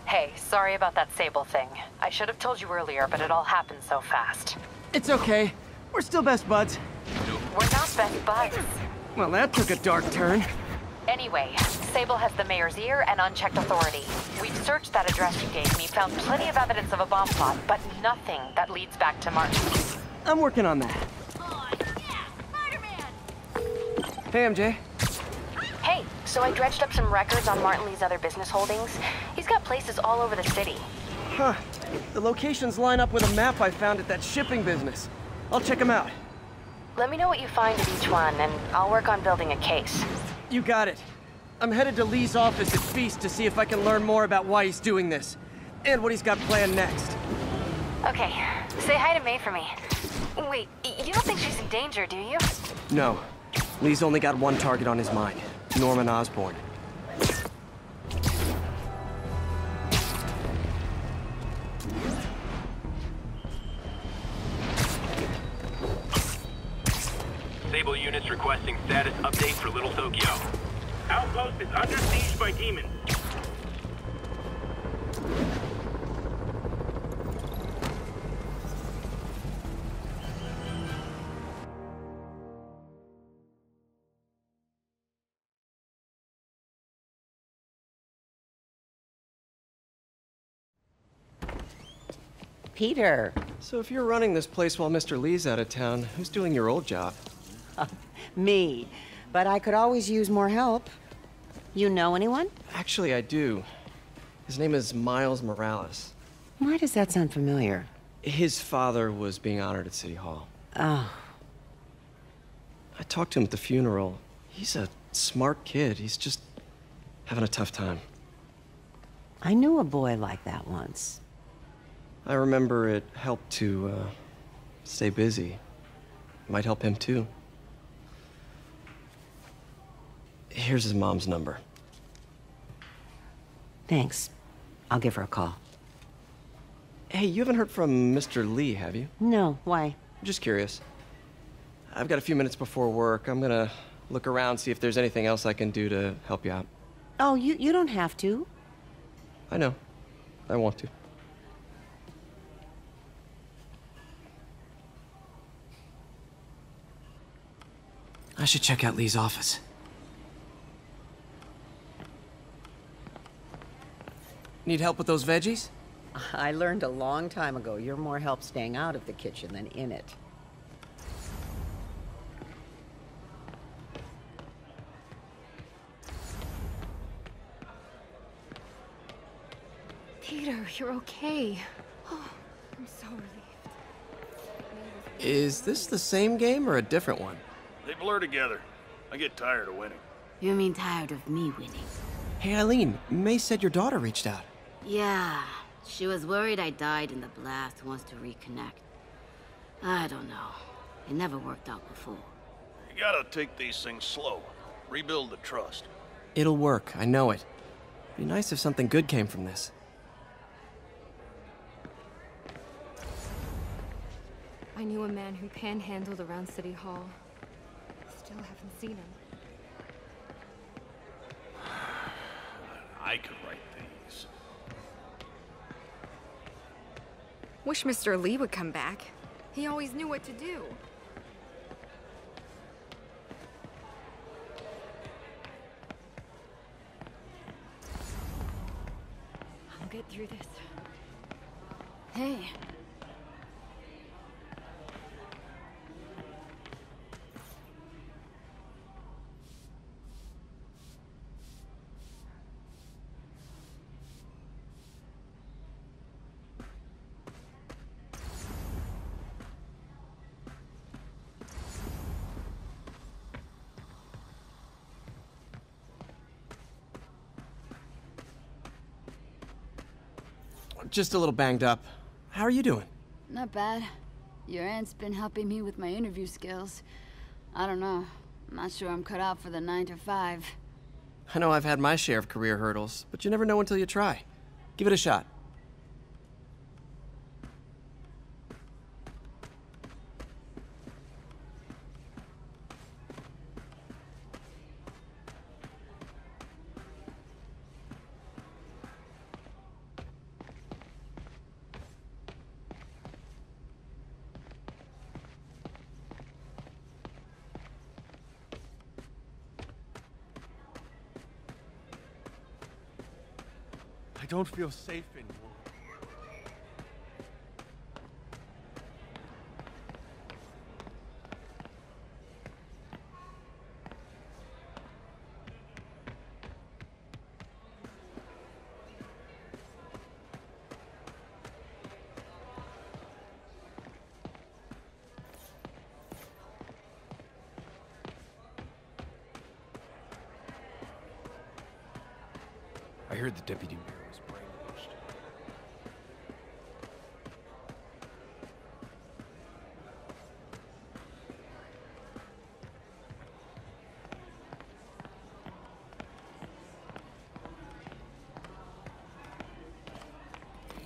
Hey, sorry about that Sable thing. I should have told you earlier, but it all happened so fast. It's okay. We're still best buds. We're not best buds. Well, that took a dark turn. Anyway, Sable has the mayor's ear and unchecked authority. We've searched that address you gave me, found plenty of evidence of a bomb plot, but nothing that leads back to Martin. I'm working on that. Oh, yeah! Spider-Man! Hey, MJ. Hey, so I dredged up some records on Martin Lee's other business holdings. He's got places all over the city. Huh. The locations line up with a map I found at that shipping business. I'll check them out. Let me know what you find at each one, and I'll work on building a case. You got it. I'm headed to Lee's office at Feast to see if I can learn more about why he's doing this. And what he's got planned next. Okay, say hi to May for me. Wait, you don't think she's in danger, do you? No. Lee's only got one target on his mind. Norman Osborn. Sable units requesting status update for Little Tokyo. Outpost is under siege by demons. Peter. So if you're running this place while Mr. Lee's out of town, who's doing your old job? Me. But I could always use more help. You know anyone? Actually, I do. His name is Miles Morales. Why does that sound familiar? His father was being honored at City Hall. Oh. I talked to him at the funeral. He's a smart kid. He's just having a tough time. I knew a boy like that once. I remember it helped to, stay busy. Might help him, too. Here's his mom's number. Thanks. I'll give her a call. Hey, you haven't heard from Mr. Lee, have you? No, why? I'm just curious. I've got a few minutes before work. I'm gonna look around, see if there's anything else I can do to help you out. Oh, you don't have to. I know. I want to. I should check out Lee's office. Need help with those veggies? I learned a long time ago you're more help staying out of the kitchen than in it. Peter, you're okay. Oh, I'm so relieved. Is this the same game or a different one? They blur together. I get tired of winning. You mean tired of me winning? Hey, Eileen, May said your daughter reached out. Yeah, she was worried I died in the blast, wants to reconnect. I don't know. It never worked out before. You gotta take these things slow. Rebuild the trust. It'll work, I know it. Be nice if something good came from this. I knew a man who panhandled around City Hall. Still haven't seen him. I could write these. Wish Mr. Lee would come back. He always knew what to do. I'll get through this. Hey. Just a little banged up. How are you doing? Not bad. Your aunt's been helping me with my interview skills. I don't know. I'm not sure I'm cut out for the 9 to 5. I know I've had my share of career hurdles, but you never know until you try. Give it a shot. I don't feel safe anymore. I heard the deputy mayor was brainwashed.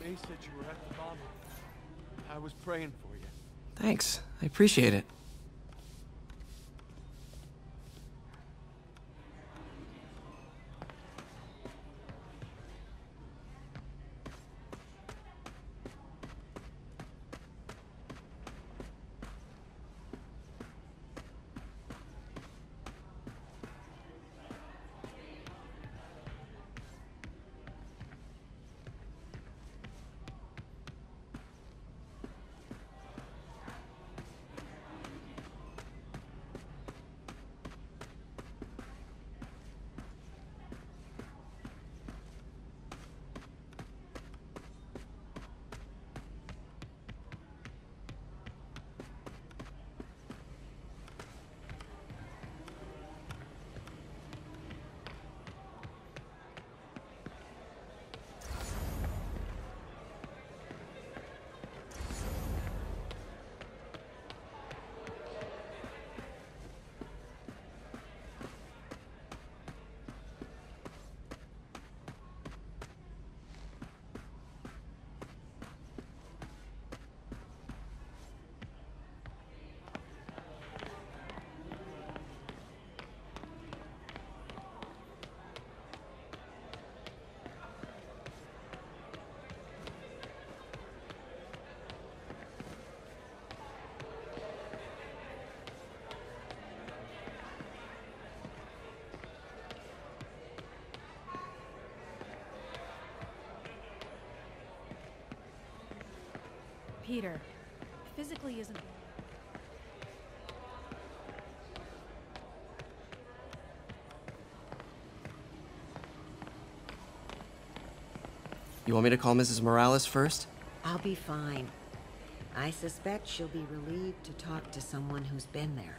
May said you were at the bombing. I was praying for you. Thanks. I appreciate it. Peter, physically isn't... You want me to call Mrs. Morales first? I'll be fine. I suspect she'll be relieved to talk to someone who's been there.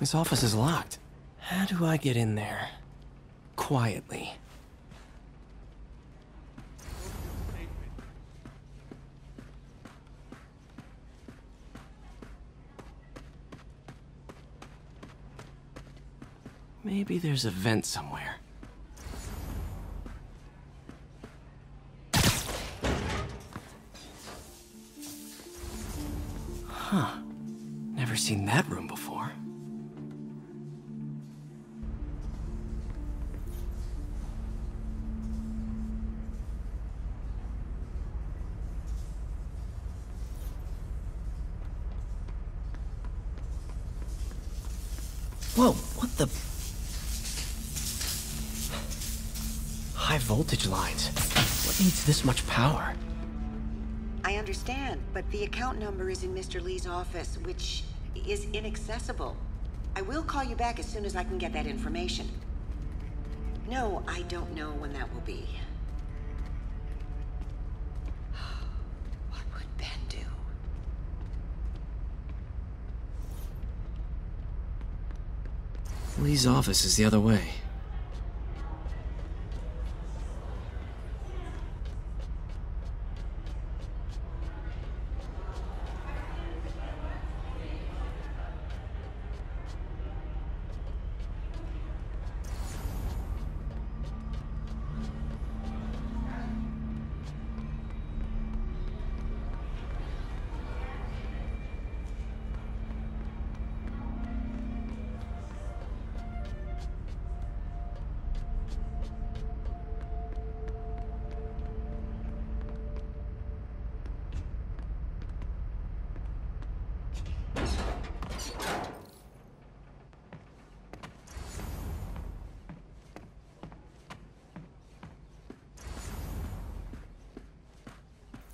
This office is locked. How do I get in there? Quietly. Maybe there's a vent somewhere. Huh. Never seen that room before. Whoa, what the... High voltage lines. What needs this much power? I understand, but the account number is in Mr. Lee's office, which is inaccessible. I will call you back as soon as I can get that information. No, I don't know when that will be. What would Ben do? Lee's office is the other way.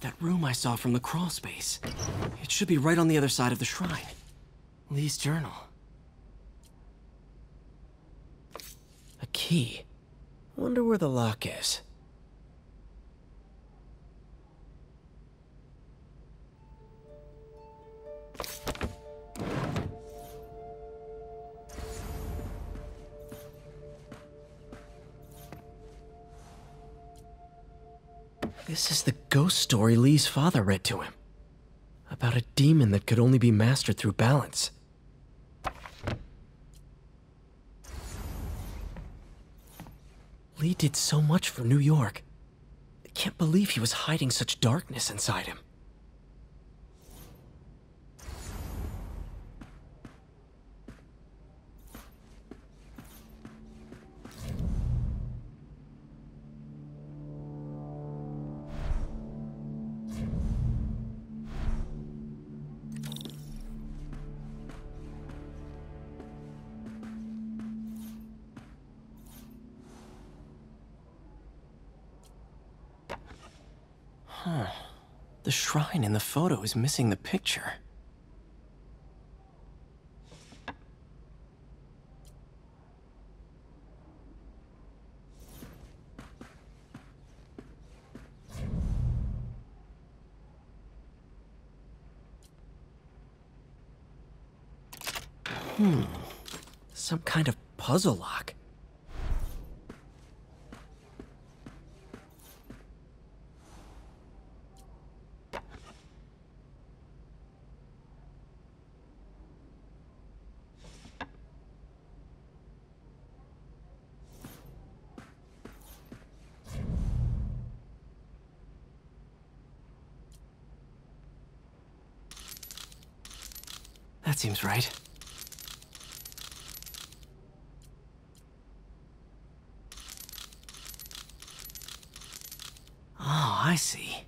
That room I saw from the crawl space. It should be right on the other side of the shrine. Lee's journal. A key. Wonder where the lock is. This is the ghost story Lee's father read to him. About a demon that could only be mastered through balance. Lee did so much for New York. I can't believe he was hiding such darkness inside him. Huh. The shrine in the photo is missing the picture. Some kind of puzzle lock. That seems right. Oh, I see.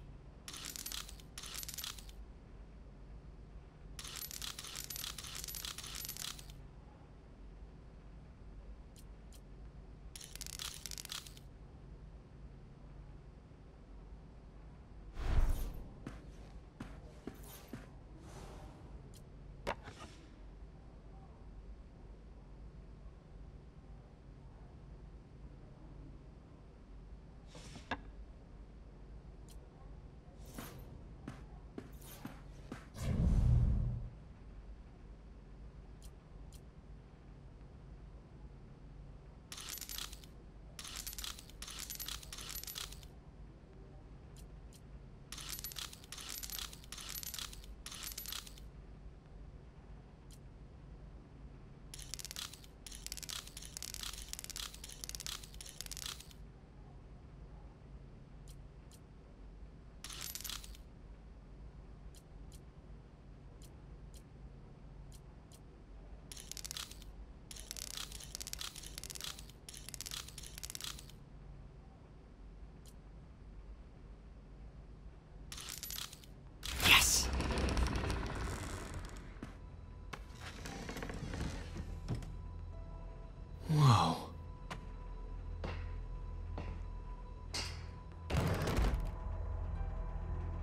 Whoa.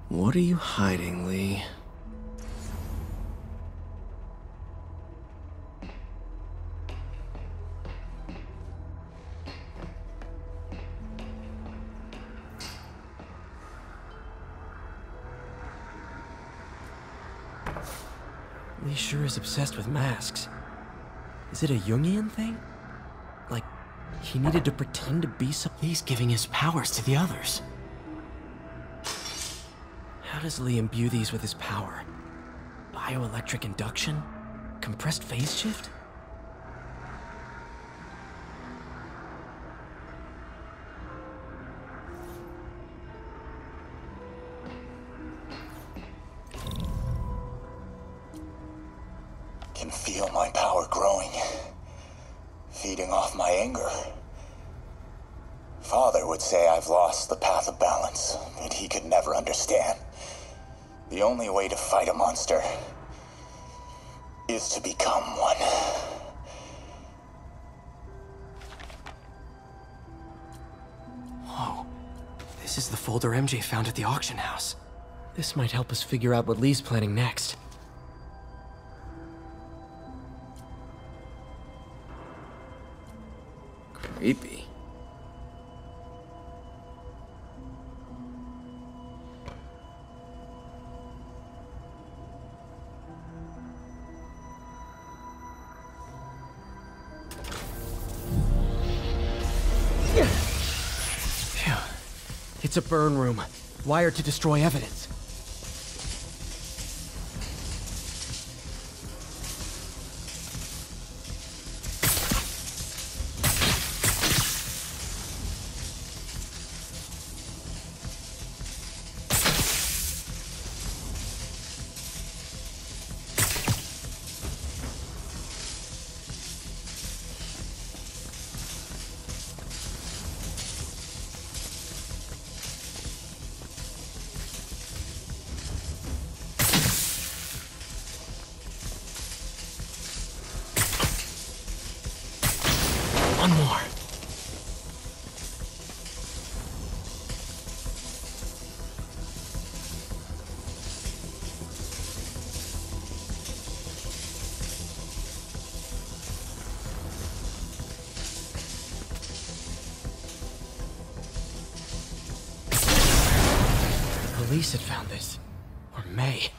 What are you hiding, Lee? Lee sure is obsessed with masks. Is it a Jungian thing? Like, he needed to pretend to be something? Lee's giving his powers to the others. How does Lee imbue these with his power? Bioelectric induction? Compressed phase shift? Can feel my power growing, feeding off my anger. Father would say I've lost the path of balance, that he could never understand. The only way to fight a monster is to become one. Whoa. This is the folder MJ found at the auction house. This might help us figure out what Lee's planning next. Creepy. Phew. It's a burn room, wired to destroy evidence. One more. Police had found this. Or May.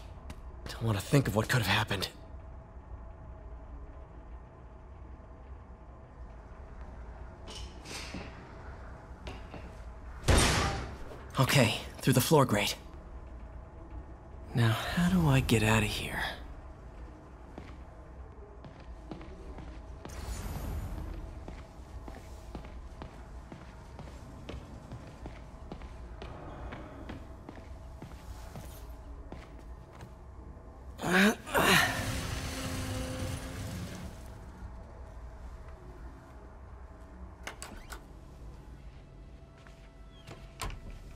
Don't want to think of what could have happened. Okay, through the floor grate. Now, how do I get out of here?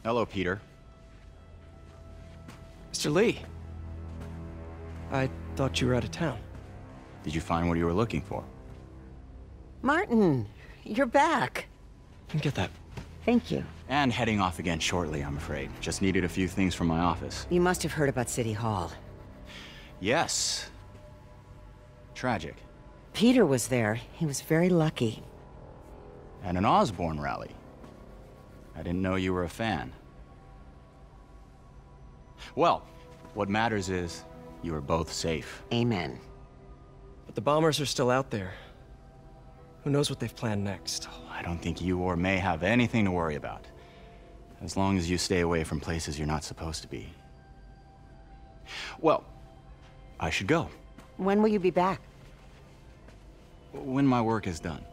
Hello, Peter. Mr. Lee. I thought you were out of town. Did you find what you were looking for? Martin, you're back. Get that. Thank you. And heading off again shortly, I'm afraid. Just needed a few things from my office. You must have heard about City Hall. Yes. Tragic. Peter was there. He was very lucky. At an Osborn rally. I didn't know you were a fan. Well, what matters is you are both safe. Amen. But the bombers are still out there. Who knows what they've planned next? I don't think you or May have anything to worry about. As long as you stay away from places you're not supposed to be. Well, I should go. When will you be back? When my work is done.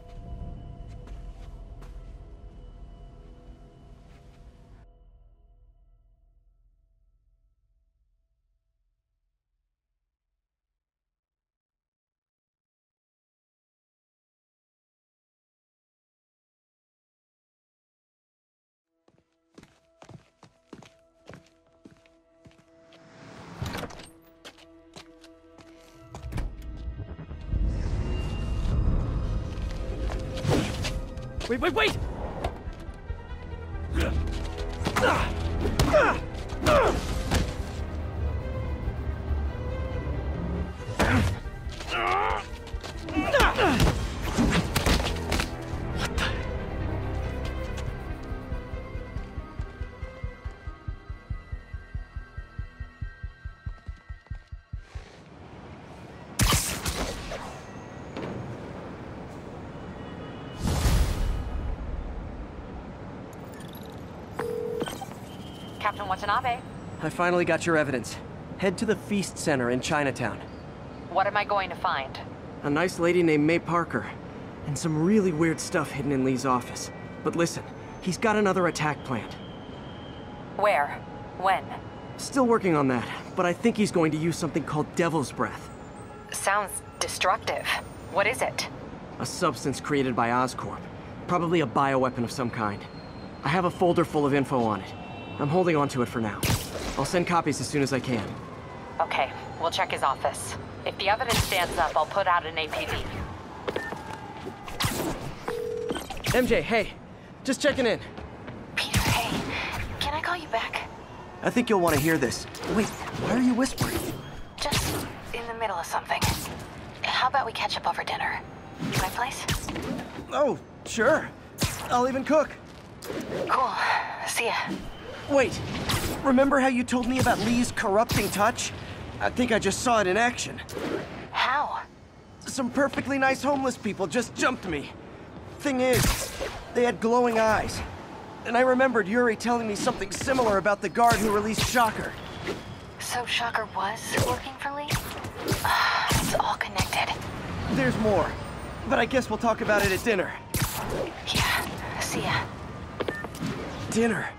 Wait! Captain Watanabe. I finally got your evidence. Head to the Feast Center in Chinatown. What am I going to find? A nice lady named May Parker. And some really weird stuff hidden in Lee's office. But listen, he's got another attack planned. Where? When? Still working on that, but I think he's going to use something called Devil's Breath. Sounds destructive. What is it? A substance created by Oscorp. Probably a bioweapon of some kind. I have a folder full of info on it. I'm holding on to it for now. I'll send copies as soon as I can. Okay, we'll check his office. If the evidence stands up, I'll put out an APB. MJ, hey. Just checking in. Peter, hey. Can I call you back? I think you'll want to hear this. Wait, why are you whispering? Just in the middle of something. How about we catch up over dinner? My place? Oh, sure. I'll even cook. Cool. See ya. Wait, remember how you told me about Lee's corrupting touch? I think I just saw it in action. How? Some perfectly nice homeless people just jumped me. Thing is, they had glowing eyes. And I remembered Yuri telling me something similar about the guard who released Shocker. So Shocker was working for Lee? It's all connected. There's more, but I guess we'll talk about it at dinner. Yeah, see ya. Dinner.